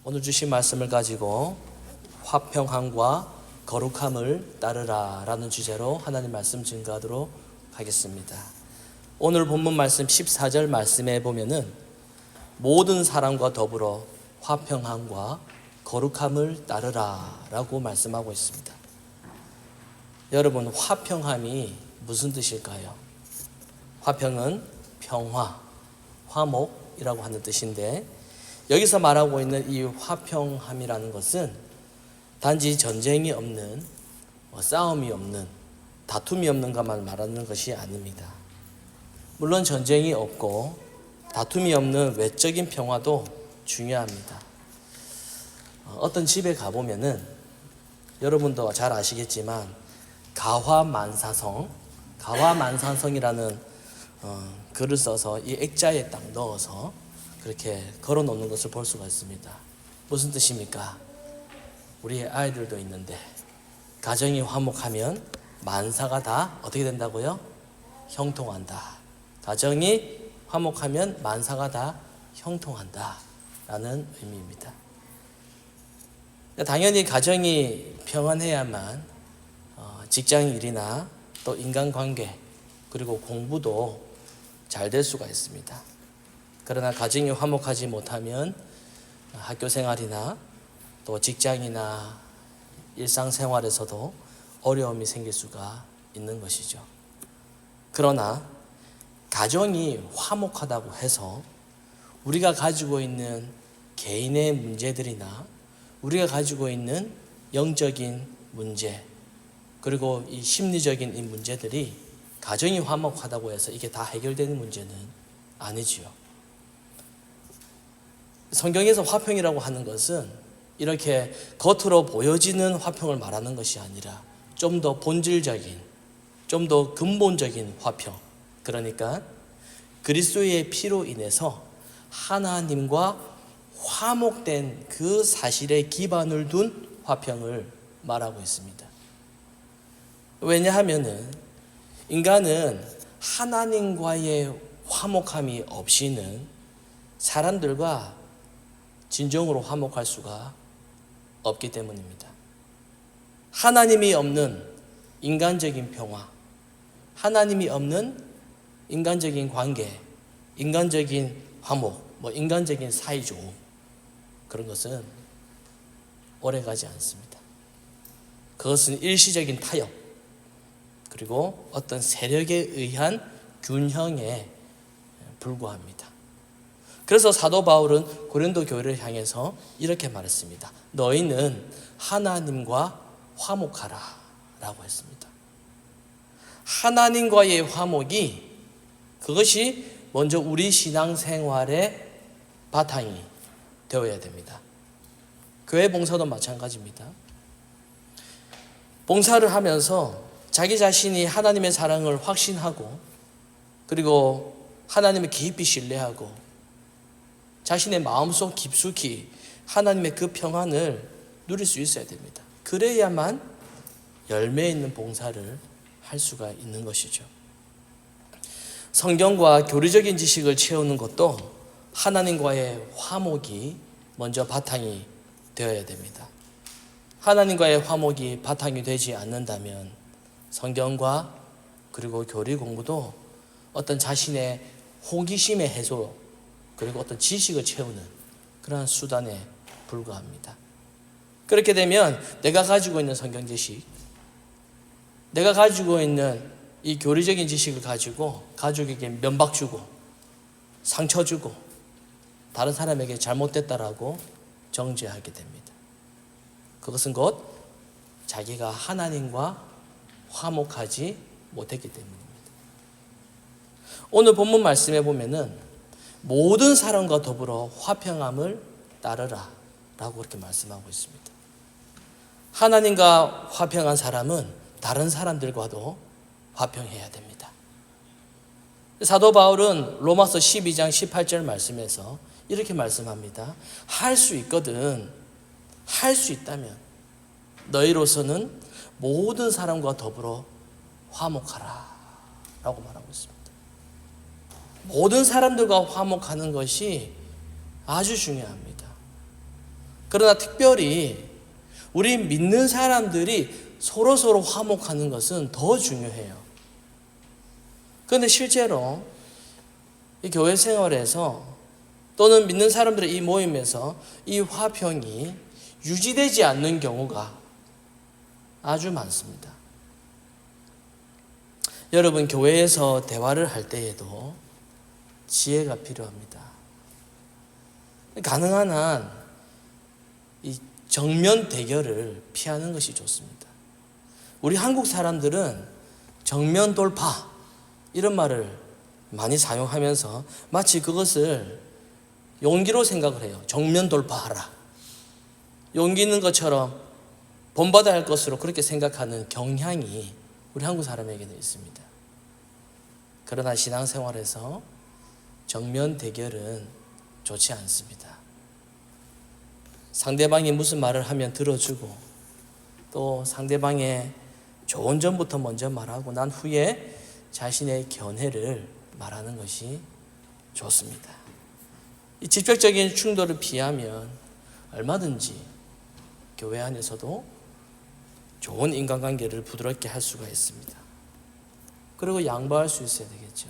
오늘 주신 말씀을 가지고 화평함과 거룩함을 따르라 라는 주제로 하나님 말씀 증거하도록 하겠습니다. 오늘 본문 말씀 14절 말씀에 보면은 모든 사람과 더불어 화평함과 거룩함을 따르라 라고 말씀하고 있습니다. 여러분, 화평함이 무슨 뜻일까요? 화평은 평화, 화목이라고 하는 뜻인데, 여기서 말하고 있는 이 화평함이라는 것은 단지 전쟁이 없는, 싸움이 없는, 다툼이 없는 것만 말하는 것이 아닙니다. 물론 전쟁이 없고 다툼이 없는 외적인 평화도 중요합니다. 어떤 집에 가보면은 여러분도 잘 아시겠지만 가화만사성이라는 글을 써서 이 액자에 딱 넣어서 그렇게 걸어 놓는 것을 볼 수가 있습니다. 무슨 뜻입니까? 우리의 아이들도 있는데 가정이 화목하면 만사가 다 어떻게 된다고요? 형통한다. 가정이 화목하면 만사가 다 형통한다 라는 의미입니다. 당연히 가정이 평안해야만 직장 일이나 또 인간관계 그리고 공부도 잘 될 수가 있습니다. 그러나 가정이 화목하지 못하면 학교 생활이나 또 직장이나 일상생활에서도 어려움이 생길 수가 있는 것이죠. 그러나 가정이 화목하다고 해서 우리가 가지고 있는 개인의 문제들이나 우리가 가지고 있는 영적인 문제 그리고 이 심리적인 이 문제들이 가정이 화목하다고 해서 이게 다 해결되는 문제는 아니지요. 성경에서 화평이라고 하는 것은 이렇게 겉으로 보여지는 화평을 말하는 것이 아니라 좀 더 본질적인, 좀 더 근본적인 화평, 그러니까 그리스도의 피로 인해서 하나님과 화목된 그 사실에 기반을 둔 화평을 말하고 있습니다. 왜냐하면은 인간은 하나님과의 화목함이 없이는 사람들과 진정으로 화목할 수가 없기 때문입니다. 하나님이 없는 인간적인 평화, 하나님이 없는 인간적인 관계, 인간적인 화목, 인간적인 사이좋음, 그런 것은 오래가지 않습니다. 그것은 일시적인 타협, 그리고 어떤 세력에 의한 균형에 불과합니다. 그래서 사도 바울은 고린도 교회를 향해서 이렇게 말했습니다. 너희는 하나님과 화목하라 라고 했습니다. 하나님과의 화목이 그것이 먼저 우리 신앙생활의 바탕이 되어야 됩니다. 교회 봉사도 마찬가지입니다. 봉사를 하면서 자기 자신이 하나님의 사랑을 확신하고 그리고 하나님을 깊이 신뢰하고 자신의 마음속 깊숙이 하나님의 그 평안을 누릴 수 있어야 됩니다. 그래야만 열매 있는 봉사를 할 수가 있는 것이죠. 성경과 교리적인 지식을 채우는 것도 하나님과의 화목이 먼저 바탕이 되어야 됩니다. 하나님과의 화목이 바탕이 되지 않는다면 성경과 그리고 교리 공부도 어떤 자신의 호기심의 해소 그리고 어떤 지식을 채우는 그러한 수단에 불과합니다. 그렇게 되면 내가 가지고 있는 성경 지식, 내가 가지고 있는 이 교리적인 지식을 가지고 가족에게 면박 주고 상처 주고 다른 사람에게 잘못됐다라고 정죄하게 됩니다. 그것은 곧 자기가 하나님과 화목하지 못했기 때문입니다. 오늘 본문 말씀에 보면은 모든 사람과 더불어 화평함을 따르라 라고 그렇게 말씀하고 있습니다. 하나님과 화평한 사람은 다른 사람들과도 화평해야 됩니다. 사도 바울은 로마서 12장 18절 말씀에서 이렇게 말씀합니다. 할 수 있거든, 할 수 있다면 너희로서는 모든 사람과 더불어 화목하라 라고 말하고 있습니다. 모든 사람들과 화목하는 것이 아주 중요합니다. 그러나 특별히 우리 믿는 사람들이 서로서로 화목하는 것은 더 중요해요. 그런데 실제로 이 교회 생활에서 또는 믿는 사람들의 이 모임에서 이 화평이 유지되지 않는 경우가 아주 많습니다. 여러분, 교회에서 대화를 할 때에도 지혜가 필요합니다. 가능한 한 이 정면 대결을 피하는 것이 좋습니다. 우리 한국 사람들은 정면 돌파 이런 말을 많이 사용하면서 마치 그것을 용기로 생각을 해요. 정면 돌파하라. 용기 있는 것처럼 본받아야 할 것으로 그렇게 생각하는 경향이 우리 한국 사람에게는 있습니다. 그러나 신앙생활에서 정면 대결은 좋지 않습니다. 상대방이 무슨 말을 하면 들어주고 또 상대방의 좋은 점부터 먼저 말하고 난 후에 자신의 견해를 말하는 것이 좋습니다. 이 직접적인 충돌을 피하면 얼마든지 교회 안에서도 좋은 인간관계를 부드럽게 할 수가 있습니다. 그리고 양보할 수 있어야 되겠죠.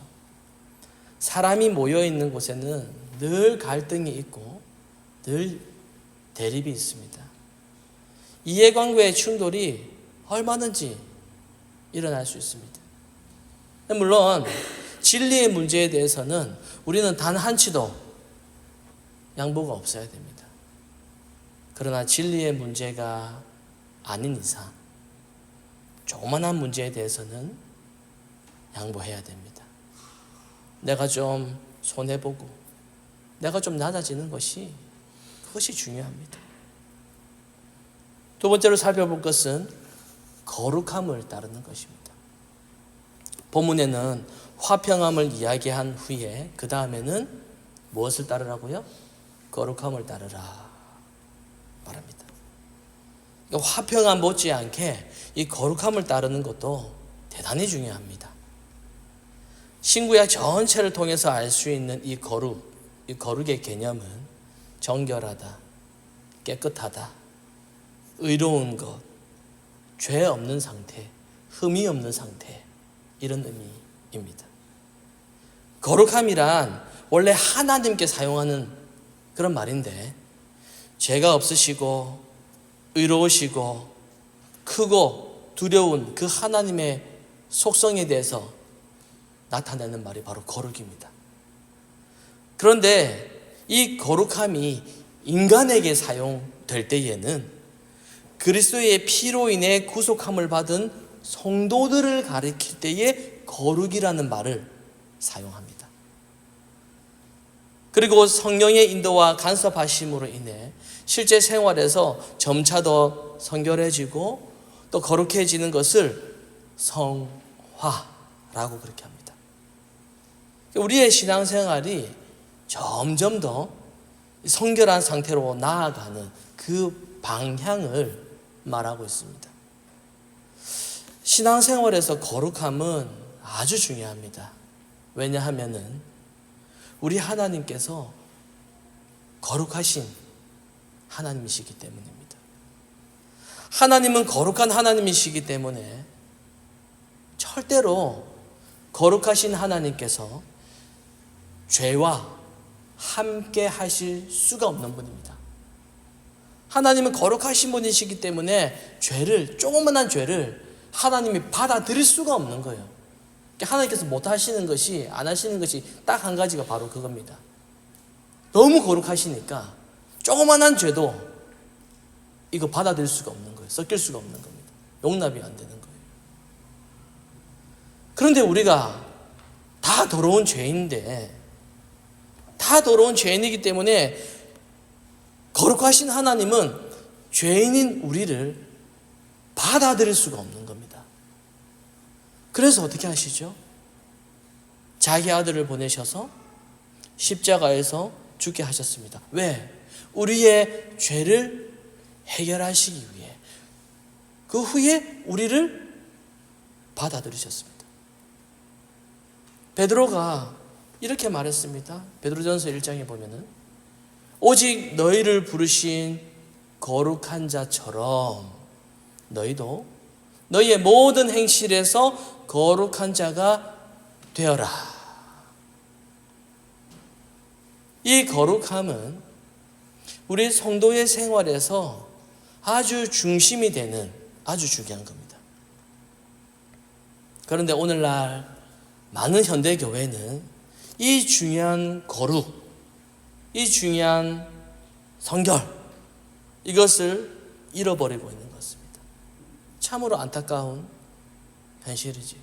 사람이 모여있는 곳에는 늘 갈등이 있고 늘 대립이 있습니다. 이해관계의 충돌이 얼마든지 일어날 수 있습니다. 물론 진리의 문제에 대해서는 우리는 단 한치도 양보가 없어야 됩니다. 그러나 진리의 문제가 아닌 이상 조그만한 문제에 대해서는 양보해야 됩니다. 내가 좀 손해보고 내가 좀 낮아지는 그것이 중요합니다. 두 번째로 살펴볼 것은 거룩함을 따르는 것입니다. 본문에는 화평함을 이야기한 후에 그 다음에는 무엇을 따르라고요? 거룩함을 따르라 말합니다. 그러니까 화평함 못지않게 이 거룩함을 따르는 것도 대단히 중요합니다. 신구약 전체를 통해서 알 수 있는 이 거룩의 개념은 정결하다, 깨끗하다, 의로운 것, 죄 없는 상태, 흠이 없는 상태, 이런 의미입니다. 거룩함이란 원래 하나님께 사용하는 그런 말인데 죄가 없으시고 의로우시고 크고 두려운 그 하나님의 속성에 대해서 나타내는 말이 바로 거룩입니다. 그런데 이 거룩함이 인간에게 사용될 때에는 그리스도의 피로 인해 구속함을 받은 성도들을 가리킬 때에 거룩이라는 말을 사용합니다. 그리고 성령의 인도와 간섭하심으로 인해 실제 생활에서 점차 더 성결해지고 또 거룩해지는 것을 성화라고 그렇게 합니다. 우리의 신앙생활이 점점 더 성결한 상태로 나아가는 그 방향을 말하고 있습니다. 신앙생활에서 거룩함은 아주 중요합니다. 왜냐하면은 우리 하나님께서 거룩하신 하나님이시기 때문입니다. 하나님은 거룩한 하나님이시기 때문에 절대로 거룩하신 하나님께서 죄와 함께 하실 수가 없는 분입니다. 하나님은 거룩하신 분이시기 때문에 조그만한 죄를 하나님이 받아들일 수가 없는 거예요. 하나님께서 못 하시는 것이, 안 하시는 것이 딱 한 가지가 바로 그겁니다. 너무 거룩하시니까 조그만한 죄도 이거 받아들일 수가 없는 거예요. 섞일 수가 없는 겁니다. 용납이 안 되는 거예요. 그런데 우리가 다 더러운 죄인데, 다 더러운 죄인이기 때문에 거룩하신 하나님은 죄인인 우리를 받아들일 수가 없는 겁니다. 그래서 어떻게 하시죠? 자기 아들을 보내셔서 십자가에서 죽게 하셨습니다. 왜? 우리의 죄를 해결하시기 위해. 그 후에 우리를 받아들이셨습니다. 베드로가 이렇게 말했습니다. 베드로전서 1장에 보면은 오직 너희를 부르신 거룩한 자처럼 너희도 너희의 모든 행실에서 거룩한 자가 되어라. 이 거룩함은 우리 성도의 생활에서 아주 중심이 되는 아주 중요한 겁니다. 그런데 오늘날 많은 현대교회는 이 중요한 거룩, 이 중요한 성결, 이것을 잃어버리고 있는 것입니다. 참으로 안타까운 현실이지.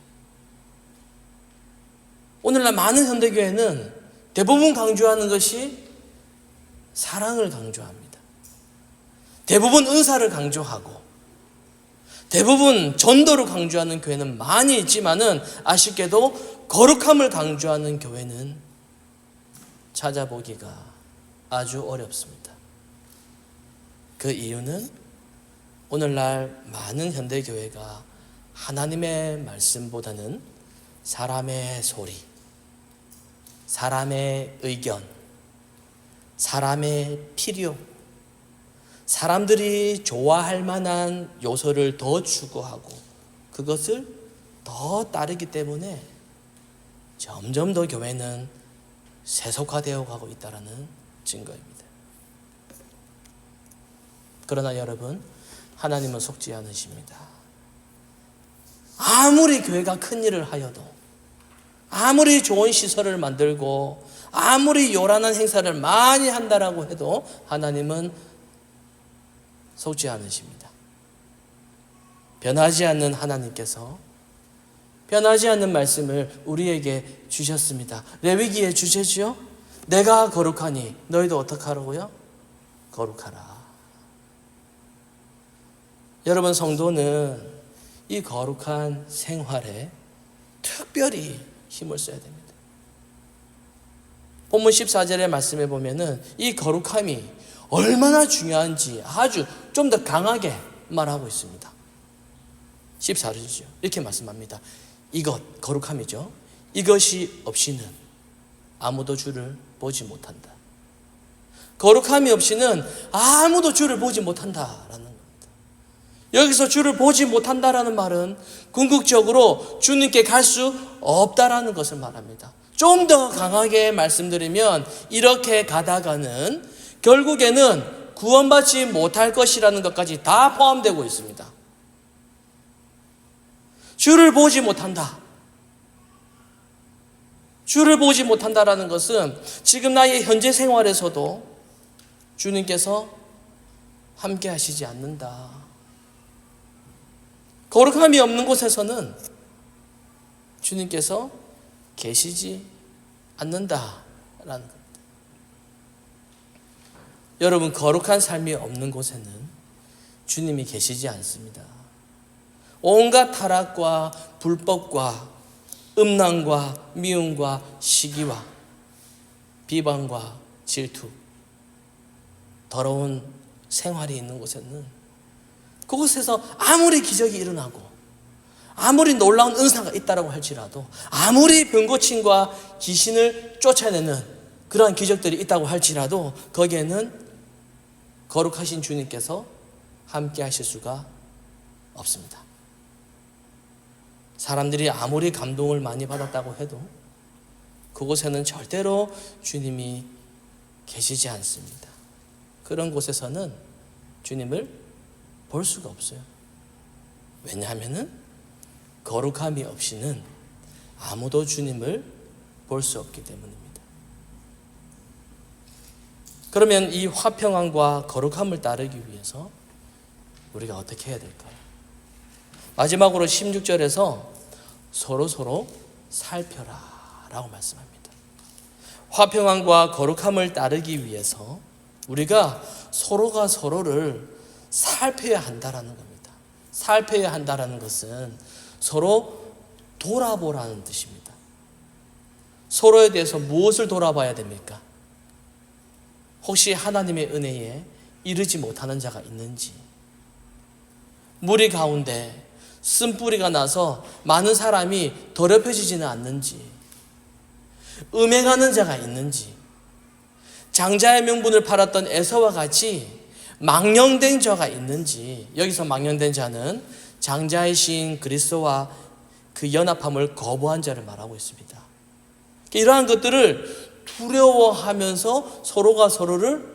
오늘날 많은 현대교회는 대부분 강조하는 것이 사랑을 강조합니다. 대부분 은사를 강조하고 대부분 전도를 강조하는 교회는 많이 있지만은 아쉽게도 거룩함을 강조하는 교회는 찾아보기가 아주 어렵습니다. 그 이유는 오늘날 많은 현대교회가 하나님의 말씀보다는 사람의 소리, 사람의 의견, 사람의 필요, 사람들이 좋아할 만한 요소를 더 추구하고 그것을 더 따르기 때문에 점점 더 교회는 세속화되어 가고 있다는 증거입니다. 그러나 여러분, 하나님은 속지 않으십니다. 아무리 교회가 큰 일을 하여도, 아무리 좋은 시설을 만들고, 아무리 요란한 행사를 많이 한다라고 해도 하나님은 속지 않으십니다. 변하지 않는 하나님께서 변하지 않는 말씀을 우리에게 주셨습니다. 레위기의 주제지요. 내가 거룩하니 너희도 어떻게 하라고요? 거룩하라. 여러분, 성도는 이 거룩한 생활에 특별히 힘을 써야 됩니다. 본문 14절의 말씀에 보면은 이 거룩함이 얼마나 중요한지 아주 좀 더 강하게 말하고 있습니다. 14절이죠. 이렇게 말씀합니다. 이것, 거룩함이죠. 이것이 없이는 아무도 주를 보지 못한다. 거룩함이 없이는 아무도 주를 보지 못한다라는 겁니다. 여기서 주를 보지 못한다라는 말은 궁극적으로 주님께 갈 수 없다라는 것을 말합니다. 좀 더 강하게 말씀드리면 이렇게 가다가는 결국에는 구원받지 못할 것이라는 것까지 다 포함되고 있습니다. 주를 보지 못한다. 주를 보지 못한다라는 것은 지금 나의 현재 생활에서도 주님께서 함께 하시지 않는다. 거룩함이 없는 곳에서는 주님께서 계시지 않는다라는 겁니다. 여러분, 거룩한 삶이 없는 곳에는 주님이 계시지 않습니다. 온갖 타락과 불법과 음란과 미움과 시기와 비방과 질투, 더러운 생활이 있는 곳에는 그곳에서 아무리 기적이 일어나고 아무리 놀라운 은사가 있다고 할지라도 아무리 병고침과 귀신을 쫓아내는 그러한 기적들이 있다고 할지라도 거기에는 거룩하신 주님께서 함께 하실 수가 없습니다. 사람들이 아무리 감동을 많이 받았다고 해도 그곳에는 절대로 주님이 계시지 않습니다. 그런 곳에서는 주님을 볼 수가 없어요. 왜냐하면 거룩함이 없이는 아무도 주님을 볼 수 없기 때문입니다. 그러면 이 화평함과 거룩함을 따르기 위해서 우리가 어떻게 해야 될까요? 마지막으로 16절에서 서로 살펴라 라고 말씀합니다. 화평함과 거룩함을 따르기 위해서 우리가 서로가 서로를 살펴야 한다라는 겁니다. 살펴야 한다라는 것은 서로 돌아보라는 뜻입니다. 서로에 대해서 무엇을 돌아봐야 됩니까? 혹시 하나님의 은혜에 이르지 못하는 자가 있는지, 무리 가운데 쓴뿌리가 나서 많은 사람이 더럽혀지지는 않는지, 음행하는 자가 있는지, 장자의 명분을 팔았던 에서와 같이 망령된 자가 있는지, 여기서 망령된 자는 장자이신 그리스도와 그 연합함을 거부한 자를 말하고 있습니다. 이러한 것들을 두려워하면서 서로가 서로를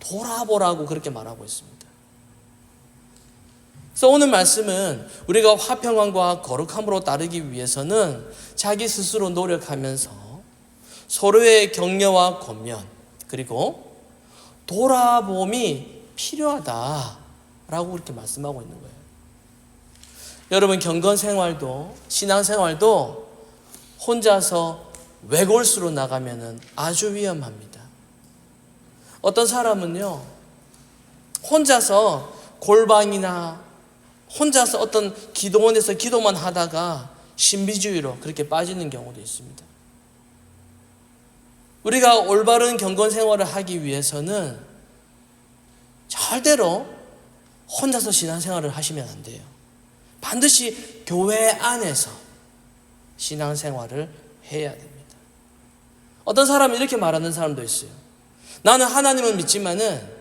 돌아보라고 그렇게 말하고 있습니다. 그래서 오늘 말씀은 우리가 화평함과 거룩함으로 따르기 위해서는 자기 스스로 노력하면서 서로의 격려와 권면, 그리고 돌아봄이 필요하다라고 그렇게 말씀하고 있는 거예요. 여러분, 경건 생활도, 신앙 생활도 혼자서 외골수로 나가면은 아주 위험합니다. 어떤 사람은요, 혼자서 골방이나 혼자서 어떤 기도원에서 기도만 하다가 신비주의로 그렇게 빠지는 경우도 있습니다. 우리가 올바른 경건 생활을 하기 위해서는 절대로 혼자서 신앙생활을 하시면 안 돼요. 반드시 교회 안에서 신앙생활을 해야 됩니다. 어떤 사람은 이렇게 말하는 사람도 있어요. 나는 하나님은 믿지만은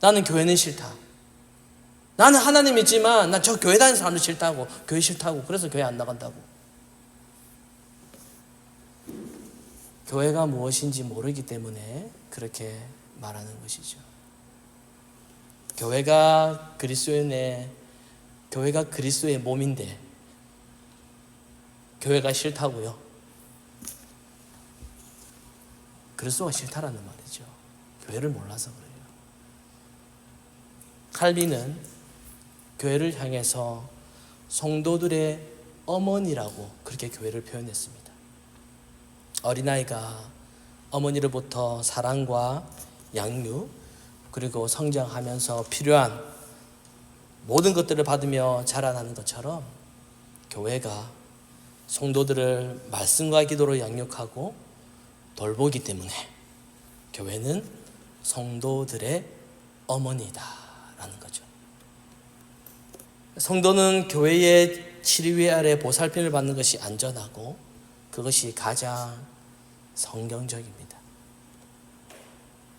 나는 교회는 싫다. 나는 하나님 믿지만 난 저 교회 다니는 사람도 싫다고, 교회 싫다고, 그래서 교회 안 나간다고. 교회가 무엇인지 모르기 때문에 그렇게 말하는 것이죠. 교회가 그리스도의 몸인데 교회가 싫다고요? 그리스도가 싫다라는 말이죠. 교회를 몰라서 그래요. 칼빈은 교회를 향해서 성도들의 어머니라고 그렇게 교회를 표현했습니다. 어린아이가 어머니로부터 사랑과 양육, 그리고 성장하면서 필요한 모든 것들을 받으며 자라나는 것처럼 교회가 성도들을 말씀과 기도로 양육하고 돌보기 때문에 교회는 성도들의 어머니다라는 거죠. 성도는 교회의 치리위 아래 보살핌을 받는 것이 안전하고 그것이 가장 성경적입니다.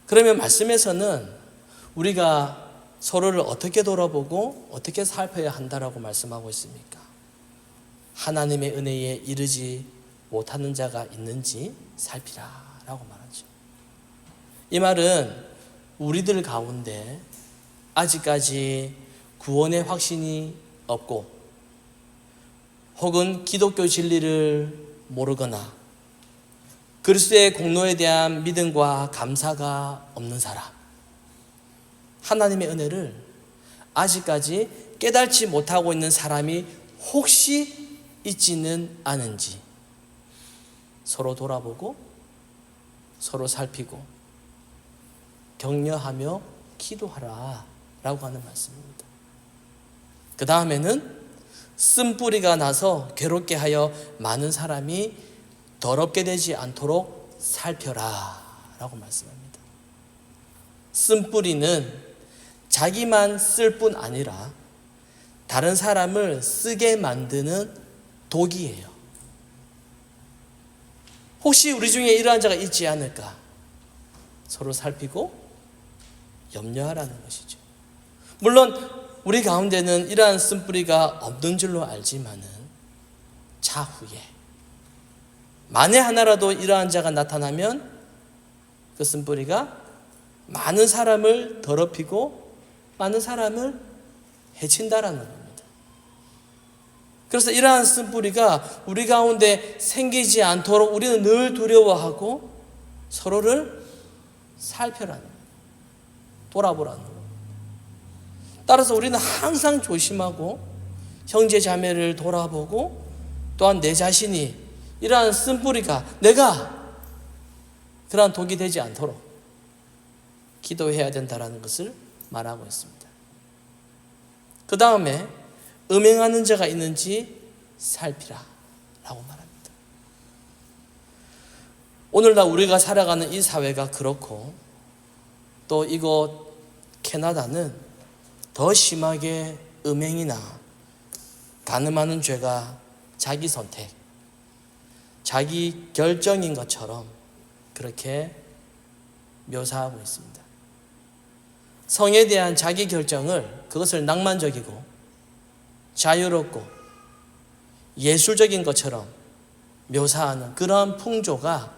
그러면 말씀에서는 우리가 서로를 어떻게 돌아보고 어떻게 살펴야 한다라고 말씀하고 있습니까? 하나님의 은혜에 이르지 못하는 자가 있는지 살피라라고 말하죠. 이 말은 우리들 가운데 아직까지 구원의 확신이 없고 혹은 기독교 진리를 모르거나 그리스도의 공로에 대한 믿음과 감사가 없는 사람, 하나님의 은혜를 아직까지 깨달지 못하고 있는 사람이 혹시 있지는 않은지 서로 돌아보고 서로 살피고 격려하며 기도하라 라고 하는 말씀입니다. 그 다음에는 쓴뿌리가 나서 괴롭게 하여 많은 사람이 더럽게 되지 않도록 살펴라 라고 말씀합니다. 쓴뿌리는 자기만 쓸 뿐 아니라 다른 사람을 쓰게 만드는 독이에요. 혹시 우리 중에 이러한 자가 있지 않을까? 서로 살피고 염려하라는 것이죠. 물론 우리 가운데는 이러한 쓴뿌리가 없는 줄로 알지만은 차후에 만에 하나라도 이러한 자가 나타나면 그 쓴뿌리가 많은 사람을 더럽히고 많은 사람을 해친다라는 겁니다. 그래서 이러한 쓴뿌리가 우리 가운데 생기지 않도록 우리는 늘 두려워하고 서로를 살펴라는 거예요. 돌아보라는 거예요. 따라서 우리는 항상 조심하고 형제 자매를 돌아보고 또한 내 자신이 이러한 쓴뿌리가 내가 그러한 독이 되지 않도록 기도해야 된다는 것을 말하고 있습니다. 그 다음에 음행하는 자가 있는지 살피라 라고 말합니다. 오늘날 우리가 살아가는 이 사회가 그렇고 또 이곳 캐나다는 더 심하게 음행이나 간음하는 죄가 자기 선택, 자기 결정인 것처럼 그렇게 묘사하고 있습니다. 성에 대한 자기 결정을 그것을 낭만적이고 자유롭고 예술적인 것처럼 묘사하는 그러한 풍조가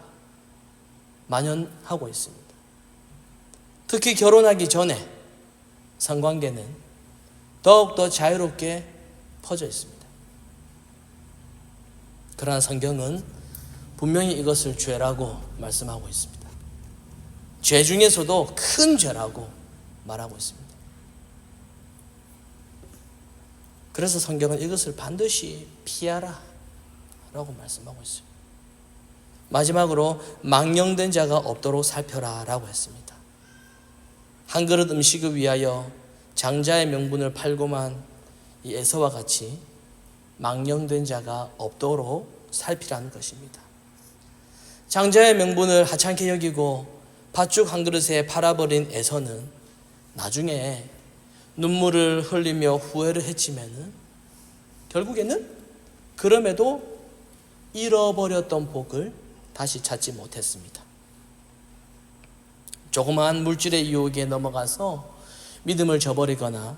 만연하고 있습니다. 특히 결혼하기 전에 성관계는 더욱더 자유롭게 퍼져 있습니다. 그러나 성경은 분명히 이것을 죄라고 말씀하고 있습니다. 죄 중에서도 큰 죄라고 말하고 있습니다. 그래서 성경은 이것을 반드시 피하라 라고 말씀하고 있습니다. 마지막으로 망령된 자가 없도록 살펴라 라고 했습니다. 한 그릇 음식을 위하여 장자의 명분을 팔고만 이 에서와 같이 망령된 자가 없도록 살피라는 것입니다. 장자의 명분을 하찮게 여기고 팥죽 한 그릇에 팔아버린 에서는 나중에 눈물을 흘리며 후회를 했지만은 결국에는 그럼에도 잃어버렸던 복을 다시 찾지 못했습니다. 조그마한 물질의 유혹에 넘어가서 믿음을 저버리거나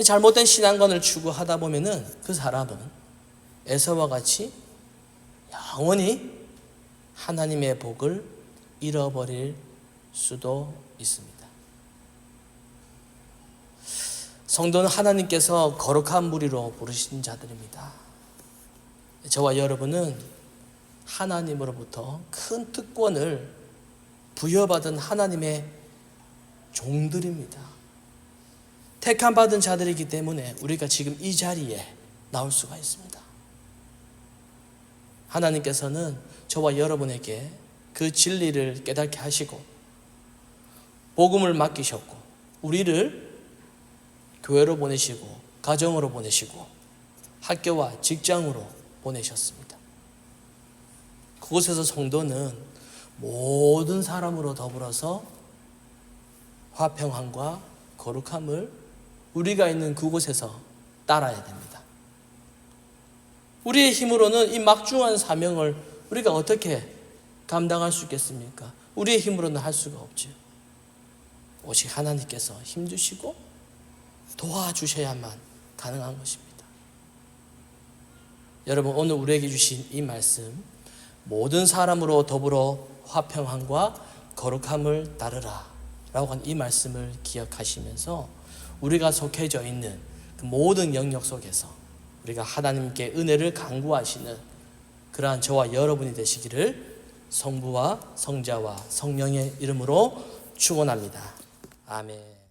잘못된 신앙관을 추구하다 보면은 그 사람은 에서와 같이 영원히 하나님의 복을 잃어버릴 수도 있습니다. 성도는 하나님께서 거룩한 무리로 부르신 자들입니다. 저와 여러분은 하나님으로부터 큰 특권을 부여받은 하나님의 종들입니다. 택함받은 자들이기 때문에 우리가 지금 이 자리에 나올 수가 있습니다. 하나님께서는 저와 여러분에게 그 진리를 깨닫게 하시고 복음을 맡기셨고 우리를 교회로 보내시고 가정으로 보내시고 학교와 직장으로 보내셨습니다. 그곳에서 성도는 모든 사람으로 더불어서 화평함과 거룩함을 우리가 있는 그곳에서 따라야 됩니다. 우리의 힘으로는 이 막중한 사명을 우리가 어떻게 감당할 수 있겠습니까? 우리의 힘으로는 할 수가 없죠. 오직 하나님께서 힘주시고 도와주셔야만 가능한 것입니다. 여러분, 오늘 우리에게 주신 이 말씀, 모든 사람으로 더불어 화평함과 거룩함을 따르라 라고 한 이 말씀을 기억하시면서 우리가 속해져 있는 그 모든 영역 속에서 우리가 하나님께 은혜를 간구하시는 그러한 저와 여러분이 되시기를 성부와 성자와 성령의 이름으로 축원합니다. 아멘.